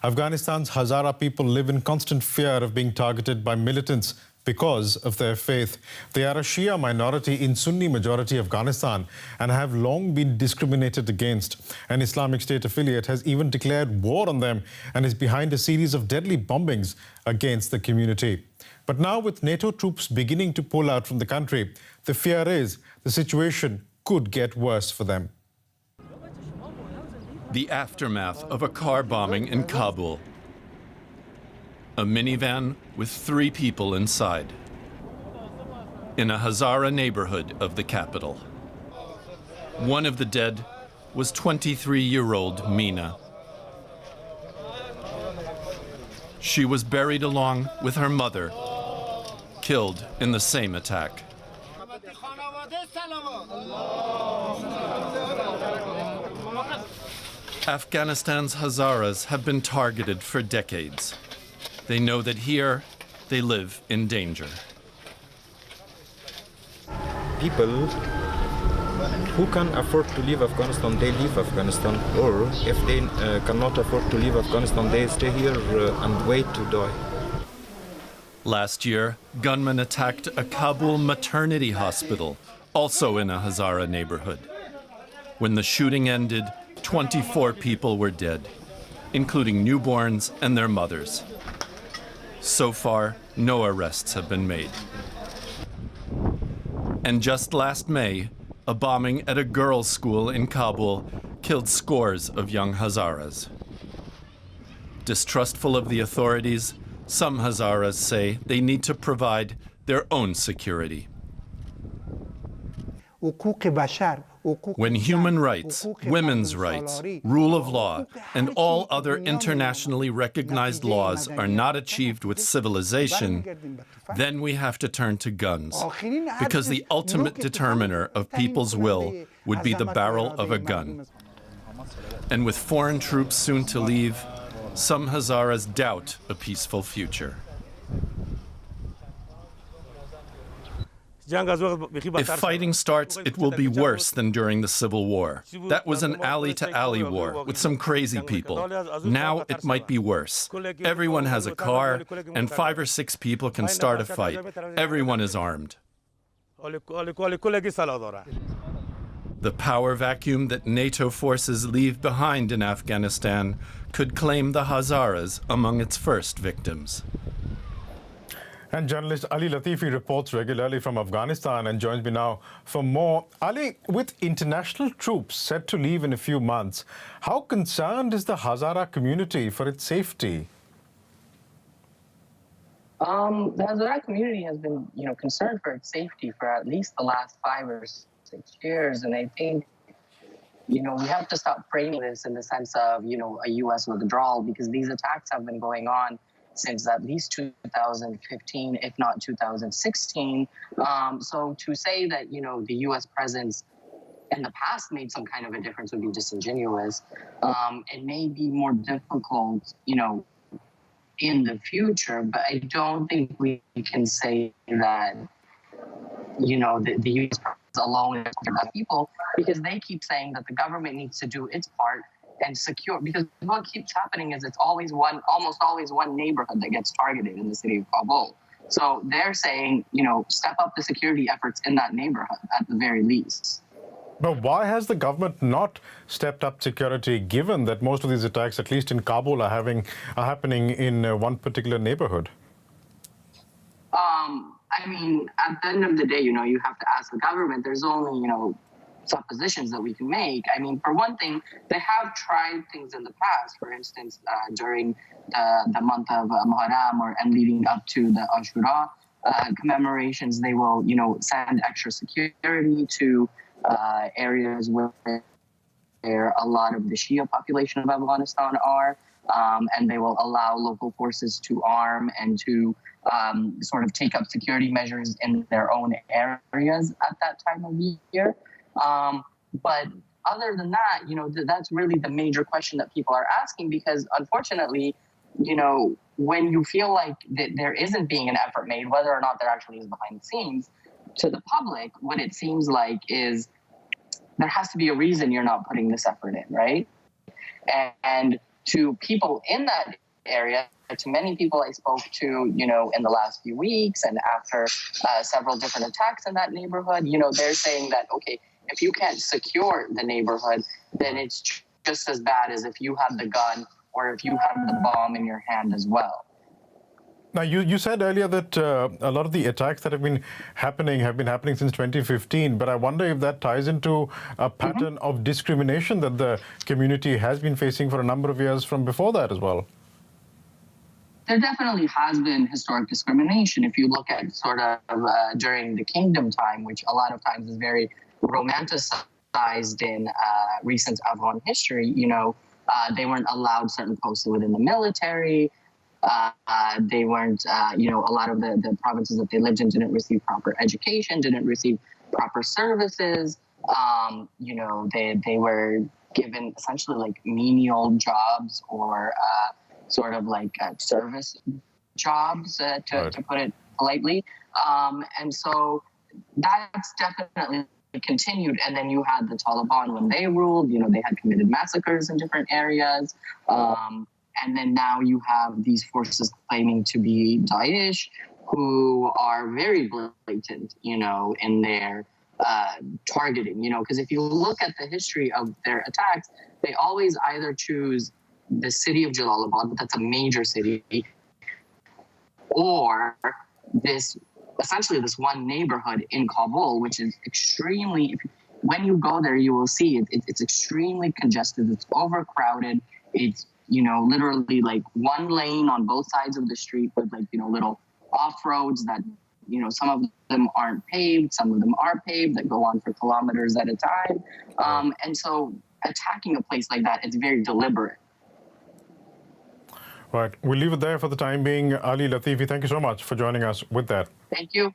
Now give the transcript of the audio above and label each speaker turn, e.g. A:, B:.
A: Afghanistan's Hazara people live in constant fear of being targeted by militants because of their faith. They are a Shia minority in Sunni majority Afghanistan and have long been discriminated against. An Islamic State affiliate has even declared war on them and is behind a series of deadly bombings against the community. But now, with NATO troops beginning to pull out from the country, the fear is the situation could get worse for them.
B: The aftermath of a car bombing in Kabul. A minivan with 3 people inside. In a Hazara neighborhood of the capital. One of the dead was 23-year-old Mina. She was buried along with her mother, killed in the same attack. Afghanistan's Hazaras have been targeted for decades. They know that here they live in danger.
C: People who can afford to leave Afghanistan, they leave Afghanistan, or if they cannot afford to leave Afghanistan, they stay here and wait to die.
B: Last year, gunmen attacked a Kabul maternity hospital, also in a Hazara neighborhood. When the shooting ended, 24 people were dead, including newborns and their mothers. So far, no arrests have been made. And just last May, a bombing at a girls' school in Kabul killed scores of young Hazaras. Distrustful of the authorities, some Hazaras say they need to provide their own security. When human rights, women's rights, rule of law, and all other internationally recognized laws are not achieved with civilization, then we have to turn to guns, because the ultimate determiner of people's will would be the barrel of a gun. And with foreign troops soon to leave, some Hazaras doubt a peaceful future. If fighting starts, it will be worse than during the Civil War. That was an alley-to-alley war with some crazy people. Now it might be worse. Everyone has a car, and 5 or 6 people can start a fight. Everyone is armed. The power vacuum that NATO forces leave behind in Afghanistan could claim the Hazaras among its first victims.
A: And journalist Ali Latifi reports regularly from Afghanistan and joins me now for more. Ali, with international troops set to leave in a few months, how concerned is the Hazara community for its safety?
D: The Hazara community has been, concerned for its safety for at least the last 5 or 6 years, and I think, we have to stop framing this in the sense of, a U.S. withdrawal, because these attacks have been going on since at least 2015, if not 2016. So to say that, the U.S. presence in the past made some kind of a difference would be disingenuous. It may be more difficult, in the future, but I don't think we can say that, the U.S. presence alone is for people, because they keep saying that the government needs to do its part and secure, because what keeps happening is it's almost always one neighborhood that gets targeted in the city of Kabul. So they're saying, step up the security efforts in that neighborhood at the very least.
A: But why has the government not stepped up security, given that most of these attacks, at least in Kabul, are happening in one particular neighborhood?
D: At the end of the day, you have to ask the government. There's only, suppositions that we can make. For one thing, they have tried things in the past. For instance, during the month of Muharram and leading up to the Ashura commemorations, they will, send extra security to areas where a lot of the Shia population of Afghanistan are, and they will allow local forces to arm and to sort of take up security measures in their own areas at that time of year. But other than that, that's really the major question that people are asking, because unfortunately, when you feel like that there isn't being an effort made, whether or not there actually is behind the scenes, to the public, what it seems like is there has to be a reason you're not putting this effort in, right? And to people in that area, to many people I spoke to, you know, in the last few weeks and after several different attacks in that neighborhood, you know, they're saying that, okay, if you can't secure the neighborhood, then it's just as bad as if you had the gun or if you had the bomb in your hand as well.
A: Now, you said earlier that a lot of the attacks that have been happening since 2015, but I wonder if that ties into a pattern of discrimination that the community has been facing for a number of years from before that as well.
D: There definitely has been historic discrimination. If you look at sort of during the kingdom time, which a lot of times is very romanticized in recent Afghan history, you know, they weren't allowed certain posts within the military. They weren't, you know, a lot of the provinces that they lived in didn't receive proper education, didn't receive proper services. You know, they were given essentially like menial jobs or sort of like service jobs, to put it politely. And so that's definitely continued. And then you had the Taliban when they ruled, you know, they had committed massacres in different areas. And then now you have these forces claiming to be Daesh, who are very blatant, you know, in their targeting, you know, because if you look at the history of their attacks, they always either choose the city of Jalalabad, but that's a major city, or essentially this one neighborhood in Kabul, which is extremely, when you go there, you will see it's extremely congested, it's overcrowded, it's, you know, literally like one lane on both sides of the street with like, you know, little off-roads that, you know, some of them aren't paved, some of them are paved that go on for kilometers at a time. And so attacking a place like that, it's very deliberate.
A: Right. We'll leave it there for the time being. Ali Latifi, thank you so much for joining us with that.
D: Thank you.